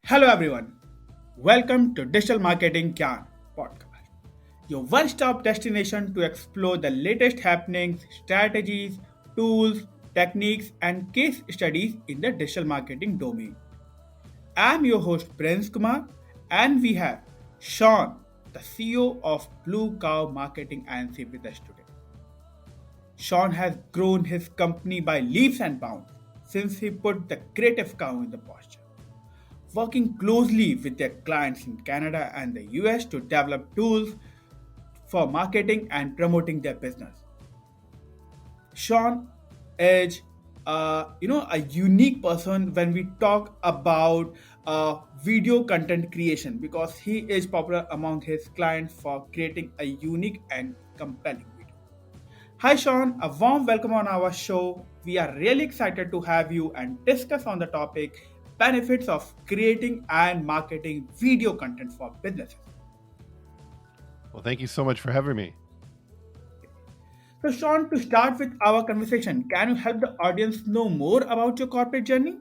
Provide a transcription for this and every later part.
Hello everyone. Welcome to Digital Marketing Gyan podcast, your one-stop destination to explore the latest happenings, strategies, tools, techniques, and case studies in the digital marketing domain. I'm your host Prince Kumar, and we have Shaun, the CEO of Blue Cow Marketing Inc. with us today. Shaun has grown his company by leaps and bounds since he put the creative cow in the posture, working closely with their clients in Canada and the US to develop tools for marketing and promoting their business. Sean is a unique person when we talk about video content creation because he is popular among his clients for creating a unique and compelling video. Hi Sean, a warm welcome on our show. We are really excited to have you and discuss on the topic benefits of creating and marketing video content for businesses. Well, thank you so much for having me. So Sean, to start with our conversation, can you help the audience know more about your corporate journey?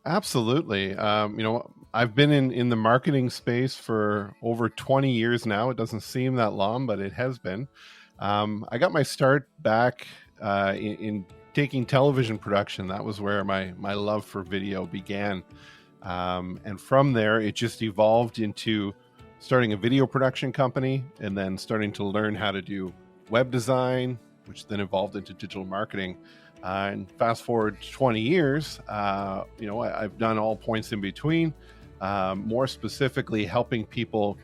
Absolutely. I've been in the marketing space for over 20 years now. It doesn't seem that long, but it has been. I got my start back in taking television production. That was where my love for video began. And from there, it just evolved into starting a video production company and then starting to learn how to do web design, which then evolved into digital marketing. And fast forward 20 years, I've done all points in between, more specifically helping people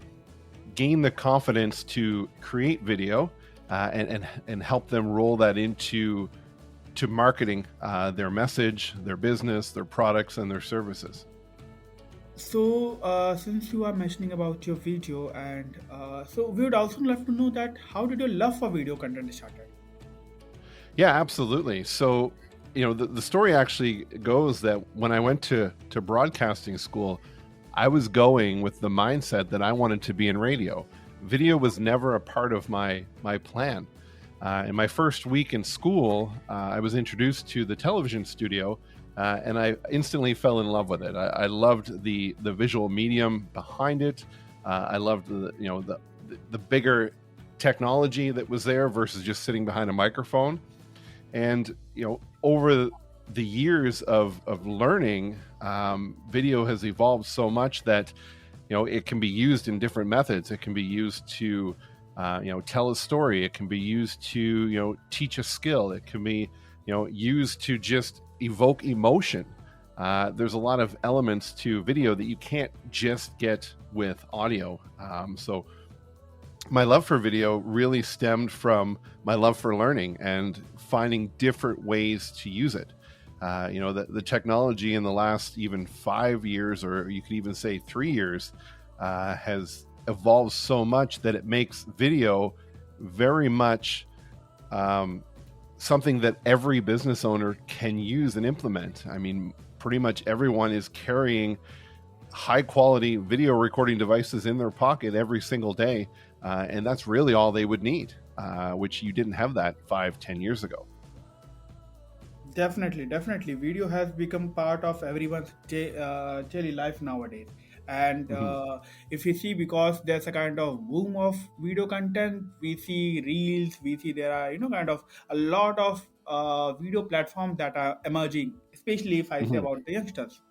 gain the confidence to create video and help them roll that into marketing their message, their business, their products, and their services. So, since you are mentioning about your video, and so we would also love to know that how did your love for video content started? Yeah, absolutely. So, the story actually goes that when I went to broadcasting school, I was going with the mindset that I wanted to be in radio. Video was never a part of my plan. In my first week in school, I was introduced to the television studio, and I instantly fell in love with it. I loved the visual medium behind it. I loved the bigger technology that was there versus just sitting behind a microphone. And over the years of learning, video has evolved so much that it can be used in different methods. It can be used to tell a story. It can be used to teach a skill. It can be used to just evoke emotion. There's a lot of elements to video that you can't just get with audio. So my love for video really stemmed from my love for learning and finding different ways to use it. The technology in the last even 5 years, or you could even say 3 years, has evolved so much that it makes video very much something that every business owner can use and implement. I mean, pretty much everyone is carrying high quality video recording devices in their pocket every single day. And that's really all they would need, which you didn't have that 5, 10 years ago. Definitely, definitely. Video has become part of everyone's daily life nowadays. And hmm if you see, because there's a kind of boom of video content, we see reels, we see there are, kind of a lot of video platforms that are emerging, especially if I say hmm about the youngsters.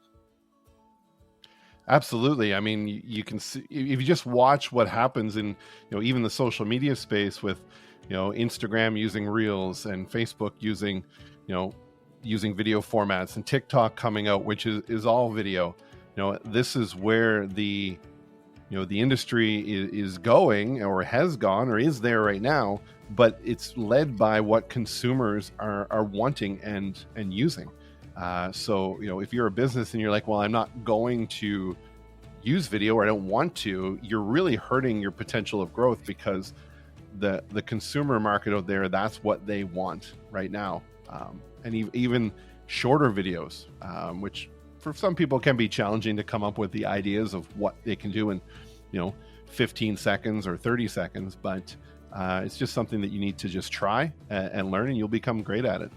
Absolutely. I mean, you can see if you just watch what happens in even the social media space with Instagram using Reels and Facebook using you know using video formats and TikTok coming out, which is all video. This is where the industry is going or has gone or is there right now, but it's led by what consumers are wanting and using. So if you're a business and you're like, well, I'm not going to use video or I don't want to, you're really hurting your potential of growth because the consumer market out there, that's what they want right now. And even shorter videos, which for some people can be challenging to come up with the ideas of what they can do in 15 seconds or 30 seconds, but it's just something that you need to just try and learn, and you'll become great at it.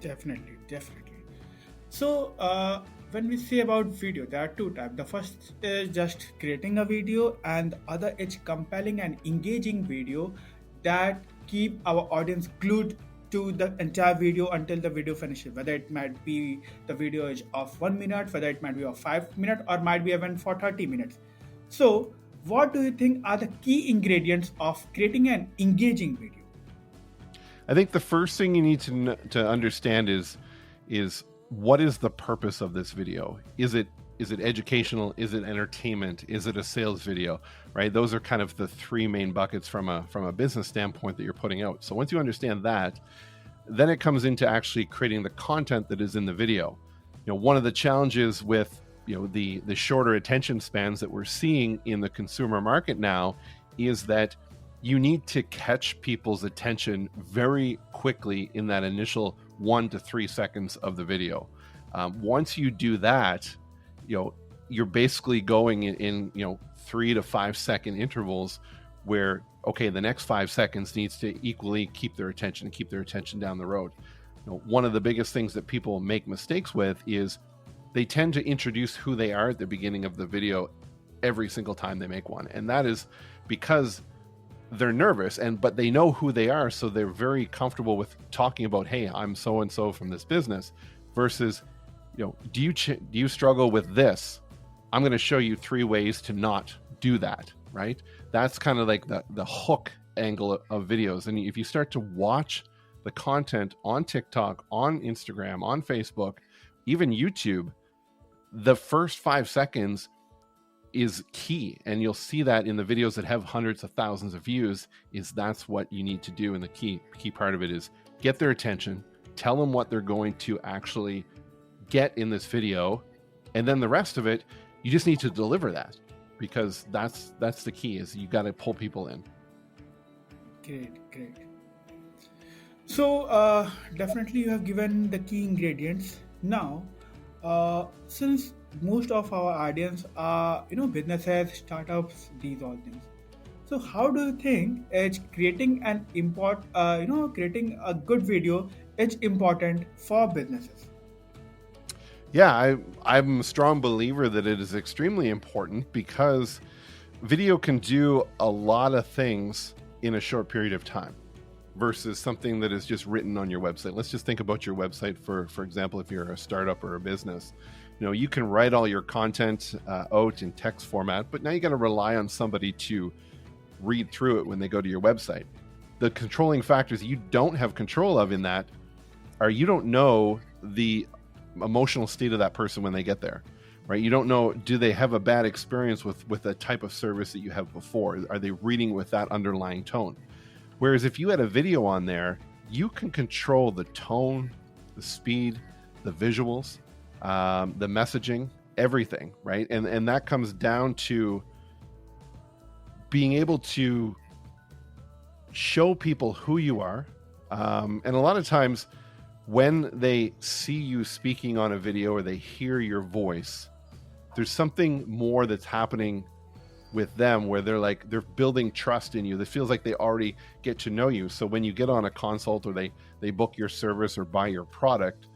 Definitely, definitely. So, when we say about video, there are two types. The first is just creating a video, and the other is compelling and engaging video that keep our audience glued to the entire video until the video finishes. Whether it might be the video is of 1 minute, whether it might be of 5 minutes, or might be even for 30 minutes. So, what do you think are the key ingredients of creating an engaging video? I think the first thing you need to understand is what is the purpose of this video? Is it educational? Is it entertainment? Is it a sales video? Right? Those are kind of the three main buckets from a business standpoint that you're putting out. So once you understand that, then it comes into actually creating the content that is in the video. One of the challenges with the shorter attention spans that we're seeing in the consumer market now is that you need to catch people's attention very quickly in that initial 1 to 3 seconds of the video. Once you do that, you're basically going in 3 to 5 second intervals where, okay, the next 5 seconds needs to equally keep their attention down the road. One of the biggest things that people make mistakes with is they tend to introduce who they are at the beginning of the video every single time they make one. And that is because they're nervous, but they know who they are, so they're very comfortable with talking about, hey, I'm so and so from this business, versus, do you struggle with this? I'm going to show you 3 ways to not do that, right? That's kind of like the hook angle of videos. And if you start to watch the content on TikTok, on Instagram, on Facebook, even YouTube, the first 5 seconds is key, and you'll see that in the videos that have hundreds of thousands of views. That's what you need to do, and the key part of it is get their attention, tell them what they're going to actually get in this video, and then the rest of it, you just need to deliver that, because that's the key, is you got to pull people in. Great. So definitely you have given the key ingredients. Now, since most of our audience are businesses, startups, these all things. So how do you think is creating creating a good video is important for businesses? Yeah, I'm a strong believer that it is extremely important, because video can do a lot of things in a short period of time versus something that is just written on your website. Let's just think about your website, for example, if you're a startup or a business. You can write all your content out in text format, but now you got to rely on somebody to read through it when they go to your website. The controlling factors you don't have control of in that are, you don't know the emotional state of that person when they get there, right? You don't know, do they have a bad experience with a type of service that you have before? Are they reading with that underlying tone? Whereas if you had a video on there, you can control the tone, the speed, the visuals, the messaging, everything, right? And that comes down to being able to show people who you are. And a lot of times when they see you speaking on a video or they hear your voice, there's something more that's happening with them, where they're building trust in you. That feels like they already get to know you. So when you get on a consult, or they book your service or buy your product,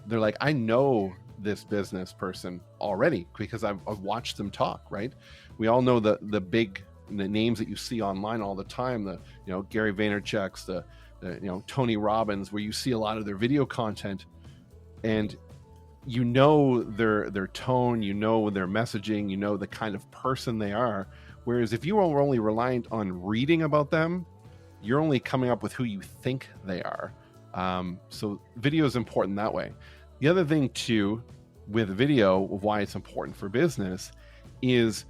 they're like, I know this business person already because I've watched them talk, right? We all know the names that you see online all the time, the Gary Vaynerchuk's, the Tony Robbins, where you see a lot of their video content, and their tone, their messaging, the kind of person they are. Whereas if you are only reliant on reading about them, you're only coming up with who you think they are. So video is important that way. The other thing too with video, why it's important for business, is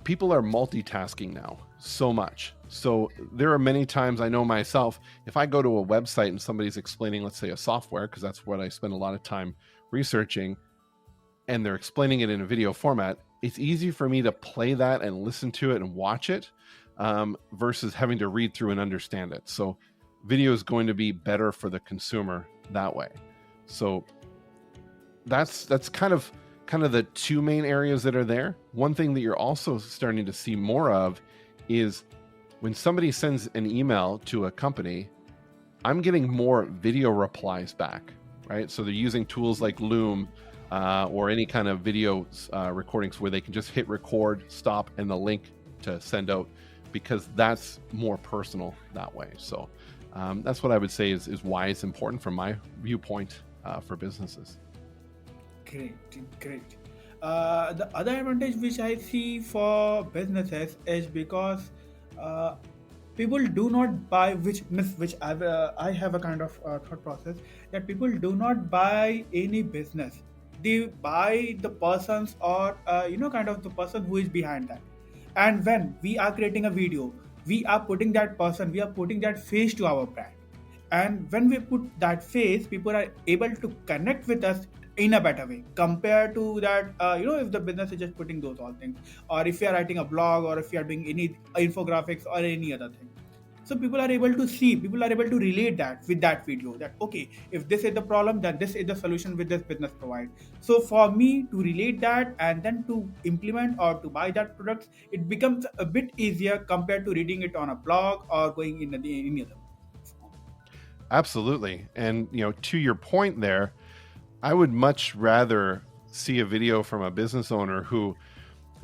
people are multitasking now so much. So there are many times, I know myself, if I go to a website and somebody's explaining, let's say, a software, because that's what I spend a lot of time researching, and they're explaining it in a video format, it's easy for me to play that and listen to it and watch it, versus having to read through and understand it. So video is going to be better for the consumer that way. So that's kind of the two main areas that are there. One thing that you're also starting to see more of is when somebody sends an email to a company, I'm getting more video replies back, right? So they're using tools like Loom or any kind of video recordings where they can just hit record, stop, and the link to send out, because that's more personal that way. So that's what I would say is why it's important from my viewpoint for businesses. Great. The other advantage which I see for businesses is because uh, people do not buy, which I have a kind of thought process that people do not buy any business. They buy the persons, or kind of the person who is behind that. And when we are creating a video, we are putting that person, we are putting that face to our brand. And when we put that face, people are able to connect with us in a better way compared to that, if the business is just putting those all things, or if you are writing a blog, or if you are doing any infographics or any other thing. So people are able to relate that with that video, that okay, if this is the problem, then this is the solution with this business provide. So for me to relate that and then to implement or to buy that product, it becomes a bit easier compared to reading it on a blog or going in any other. Absolutely. And to your point there, I would much rather see a video from a business owner who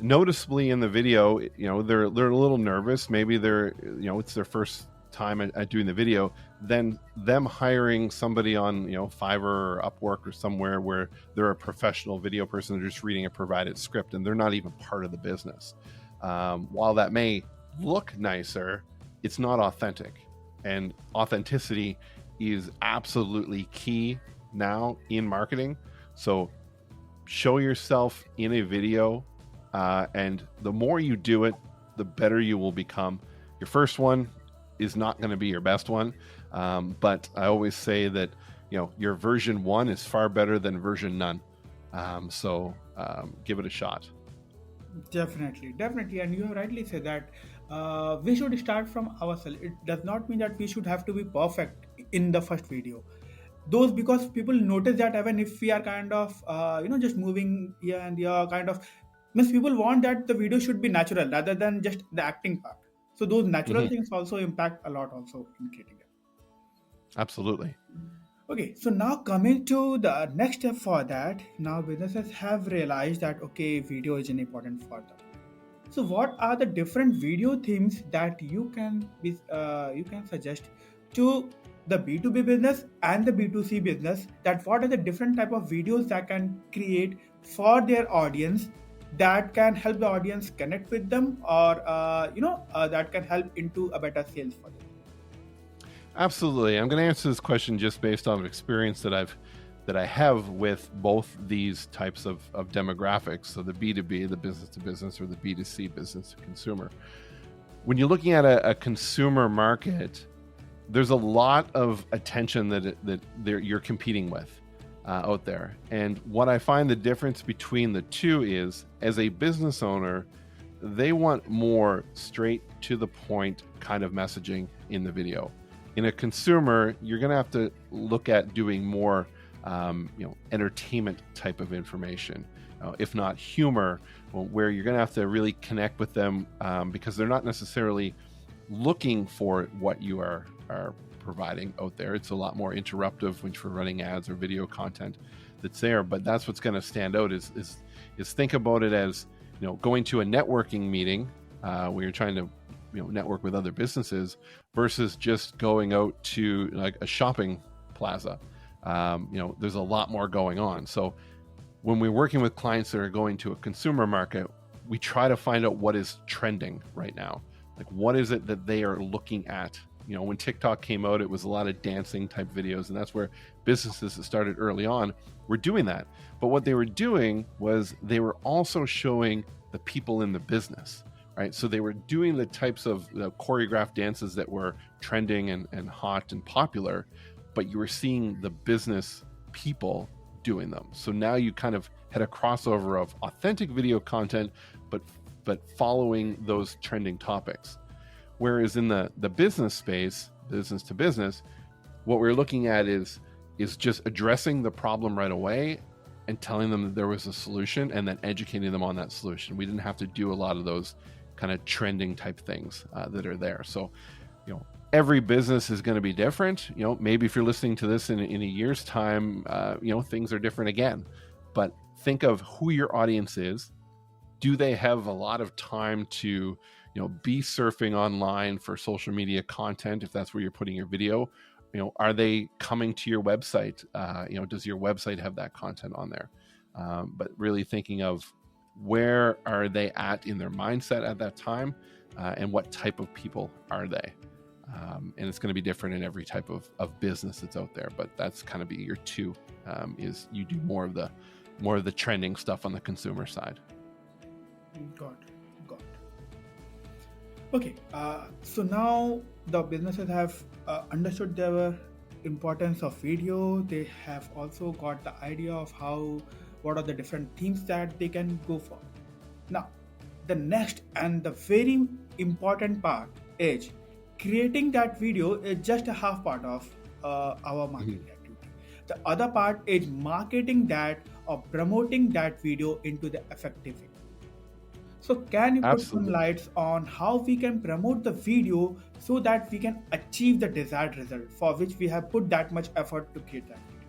noticeably in the video, they're a little nervous. Maybe they're, it's their first time at doing the video, than them hiring somebody on, Fiverr or Upwork or somewhere where they're a professional video person. They're just reading a provided script and they're not even part of the business. While that may look nicer, it's not authentic. And authenticity is absolutely key now in marketing. So show yourself in a video, and the more you do it, the better you will become. Your first one is not going to be your best one, but I always say that your version 1 is far better than version none. So give it a shot. Definitely, and you have rightly said that we should start from ourselves. It does not mean that we should have to be perfect in the first video. Those, because people notice that even if we are kind of just moving here and here, kind of means people want that the video should be natural rather than just the acting part. So those natural Hmm. things also impact a lot also in creating it. Absolutely. Okay, so now coming to the next step for that, now businesses have realized that okay, video is an important for them. So, what are the different video themes that you can suggest to the B2B business and the B2C business? That what are the different type of videos that can create for their audience that can help the audience connect with them, or that can help into a better sales for them. Absolutely. I'm going to answer this question just based on experience that I have with both these types of demographics. So the B2B, the business to business, or the B2C, business to consumer. When you're looking at a consumer market, there's a lot of attention that you're competing with out there. And what I find the difference between the two is, as a business owner, they want more straight to the point kind of messaging in the video. In a consumer, you're going to have to look at doing more entertainment type of information, if not humor, where you're going to have to really connect with them, because they're not necessarily looking for what you are providing out there. It's a lot more interruptive when you're running ads or video content that's there. But that's what's going to stand out is think about it as going to a networking meeting where you're trying to network with other businesses versus just going out to like a shopping plaza. There's a lot more going on. So when we're working with clients that are going to a consumer market, we try to find out what is trending right now. Like, what is it that they are looking at? When TikTok came out, it was a lot of dancing type videos, and that's where businesses that started early on were doing that. But what they were doing was they were also showing the people in the business, right? So they were doing the types of choreographed dances that were trending and hot and popular, but you were seeing the business people doing them. So now you kind of had a crossover of authentic video content, but following those trending topics. Whereas in the business space, business to business, what we're looking at is just addressing the problem right away and telling them that there was a solution, and then educating them on that solution. We didn't have to do a lot of those kind of trending type things that are there. So, every business is going to be different. Maybe if you're listening to this in a year's time, things are different again. but think of who your audience is. Do they have a lot of time to, be surfing online for social media content if that's where you're putting your video? Are they coming to your website? Does your website have that content on there? But really thinking of where are they at in their mindset at that time, and what type of people are they? And it's going to be different in every type of business that's out there. But that's kind of be your two, is you do more of the trending stuff on the consumer side. Got it. Okay, so now the businesses have understood the importance of video. They have also got the idea of what are the different themes that they can go for. Now, the next and the very important part is creating that video is just a half part of our marketing activity. The other part is marketing that or promoting that video into the effective way. So, can you put some Absolutely. lights on how we can promote the video so that we can achieve the desired result for which we have put that much effort to create that video?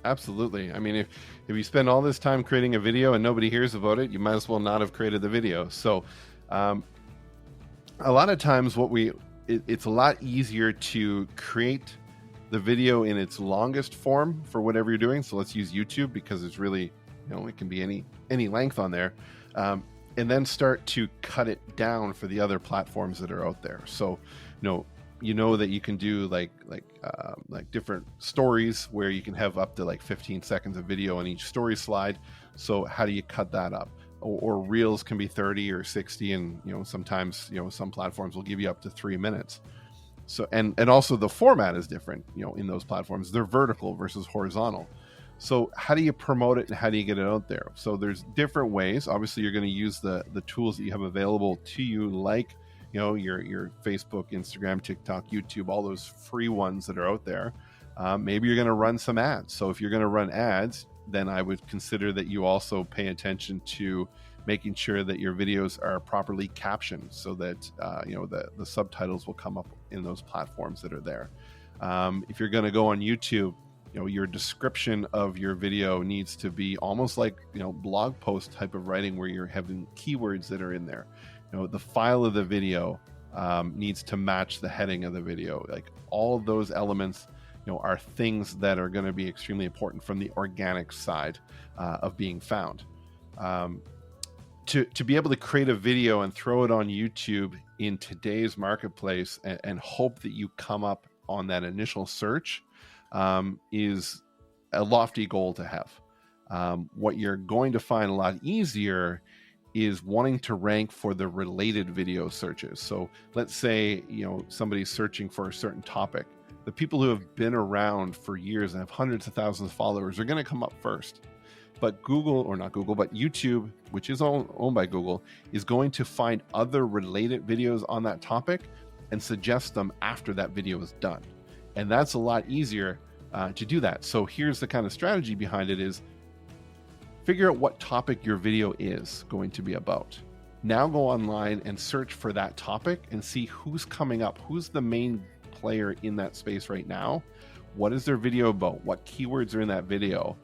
Absolutely. I mean, if you spend all this time creating a video and nobody hears about it, you might as well not have created the video. So, a lot of times, it's a lot easier to create the video in its longest form for whatever you're doing. So let's use YouTube because it's really, it can be any length on there, and then start to cut it down for the other platforms that are out there. So, that you can do like different stories where you can have up to like 15 seconds of video on each story slide. So how do you cut that up? Or reels can be 30 or 60, and sometimes some platforms will give you up to 3 minutes. So and also the format is different. In those platforms, they're vertical versus horizontal. So how do you promote it and how do you get it out there? So there's different ways. Obviously, you're going to use the tools that you have available to you, like your Facebook, Instagram, TikTok, YouTube, all those free ones that are out there. Maybe you're going to run some ads. So if you're going to run ads, then I would consider that you also pay attention to making sure that your videos are properly captioned so that the subtitles will come up in those platforms that are there. If you're going to go on YouTube, your description of your video needs to be almost like blog post type of writing where you're having keywords that are in there. The file of the video needs to match the heading of the video. Like all of those elements are things that are going to be extremely important from the organic side of being found. To be able to create a video and throw it on YouTube in today's marketplace and hope that you come up on that initial search is a lofty goal to have. What you're going to find a lot easier is wanting to rank for the related video searches. So let's say somebody's searching for a certain topic. The people who have been around for years and have hundreds of thousands of followers are going to come up first. But YouTube, which is owned by Google, is going to find other related videos on that topic and suggest them after that video is done. And that's a lot easier to do that. So here's the kind of strategy behind it is figure out what topic your video is going to be about. Now go online and search for that topic and see who's coming up, who's the main player in that space right now, what is their video about, what keywords are in that video,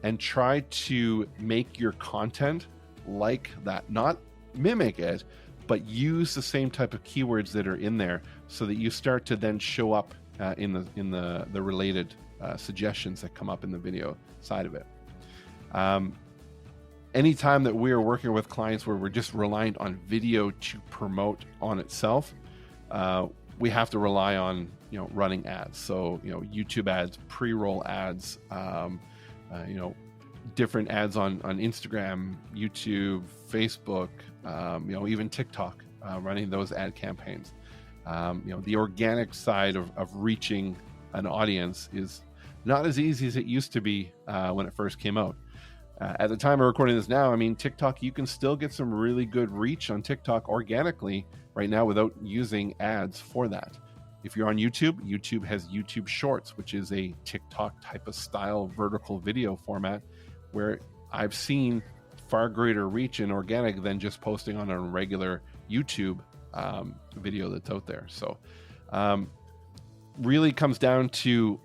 and try to make your content like that. Not mimic it, but use the same type of keywords that are in there so that you start to then show up in the related suggestions that come up in the video side of it. Anytime that we are working with clients where we're just reliant on video to promote on itself, we have to rely on running ads. So YouTube ads, pre-roll ads, different ads on Instagram, YouTube, Facebook, even TikTok, running those ad campaigns. The organic side of reaching an audience is not as easy as it used to be when it first came out. At the time of recording this now, TikTok, you can still get some really good reach on TikTok organically right now without using ads for that. If you're on YouTube, YouTube has YouTube Shorts, which is a TikTok type of style vertical video format where I've seen far greater reach in organic than just posting on a regular YouTube video that's out there. So really comes down to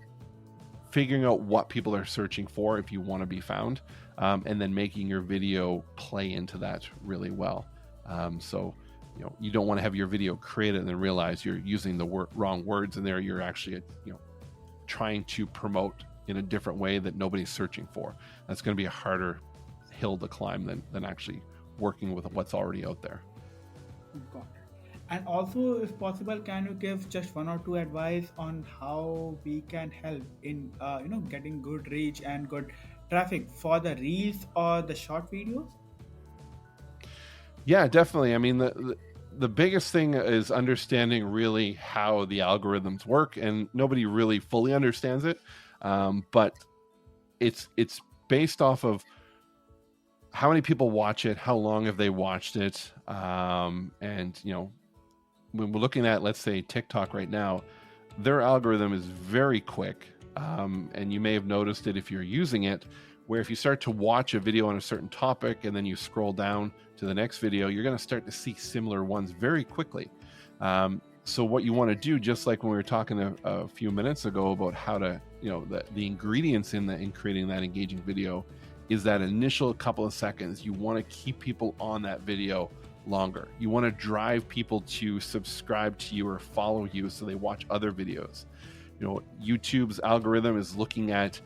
figuring out what people are searching for if you want to be found, and then making your video play into that really well. So you don't want to have your video created and then realize you're using the wrong words in there. You're actually trying to promote in a different way that nobody's searching for. That's going to be a harder hill to climb than actually working with what's already out there. Got it. And also, if possible, can you give just one or two advice on how we can help in getting good reach and good traffic for the reels or the short videos? Yeah, definitely. I mean, the biggest thing is understanding really how the algorithms work, and nobody really fully understands it. But it's based off of how many people watch it, how long have they watched it, and when we're looking at, let's say, TikTok right now, their algorithm is very quick, and you may have noticed it if you're using it, where if you start to watch a video on a certain topic and then you scroll down to the next video, you're going to start to see similar ones very quickly. So what you want to do, just like when we were talking a few minutes ago about how to, the ingredients in creating that engaging video, is that initial couple of seconds. You want to keep people on that video longer. You want to drive people to subscribe to you or follow you so they watch other videos. YouTube's algorithm is looking at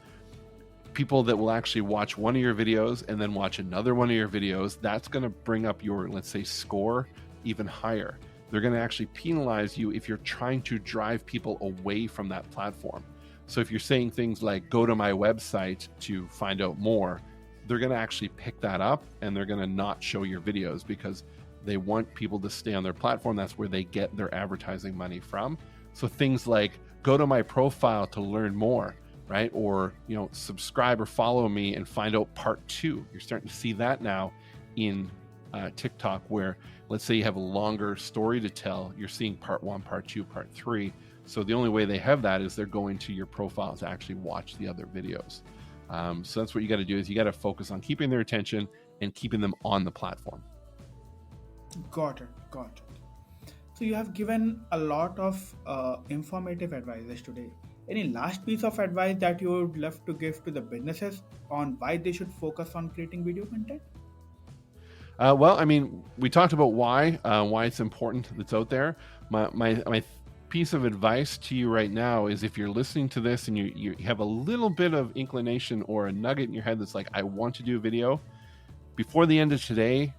people that will actually watch one of your videos and then watch another one of your videos. That's going to bring up your, let's say, score even higher. They're going to actually penalize you if you're trying to drive people away from that platform. So if you're saying things like, go to my website to find out more, they're going to actually pick that up and they're going to not show your videos because they want people to stay on their platform. That's where they get their advertising money from. So things like, go to my profile to learn more, right? Or, subscribe or follow me and find out part 2. You're starting to see that now in TikTok, where let's say you have a longer story to tell, you're seeing part 1, part 2, part 3. So the only way they have that is they're going to your profile to actually watch the other videos. So that's what you got to do, is you got to focus on keeping their attention and keeping them on the platform. Got it. Got it. So you have given a lot of informative advices today. Any last piece of advice that you would love to give to the businesses on why they should focus on creating video content? Well, I mean, we talked about why it's important that's out there. My piece of advice to you right now is, if you're listening to this and you have a little bit of inclination or a nugget in your head that's like, I want to do a video, before the end of today,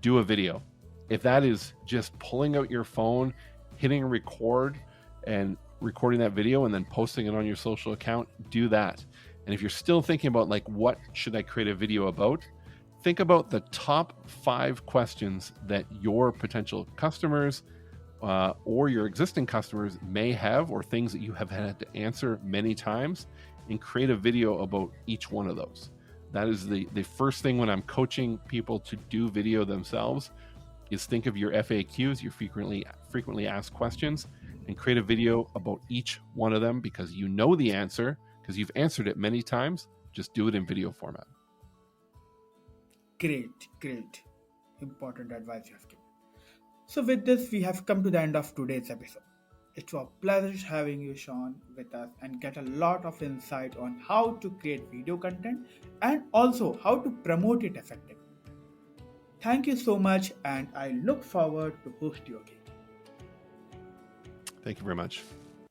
do a video. If that is just pulling out your phone, hitting record and recording that video and then posting it on your social account, do that. And if you're still thinking about like, what should I create a video about? Think about the top 5 questions that your potential customers or your existing customers may have, or things that you have had to answer many times, and create a video about each one of those. That is the first thing when I'm coaching people to do video themselves, is think of your FAQs, your frequently asked questions, and create a video about each one of them, because you know the answer, because you've answered it many times. Just do it in video format. Great. Important advice you have given. So with this, we have come to the end of today's episode. It was a pleasure having you, Shaun, with us and get a lot of insight on how to create video content and also how to promote it effectively. Thank you so much, and I look forward to host you again. Thank you very much.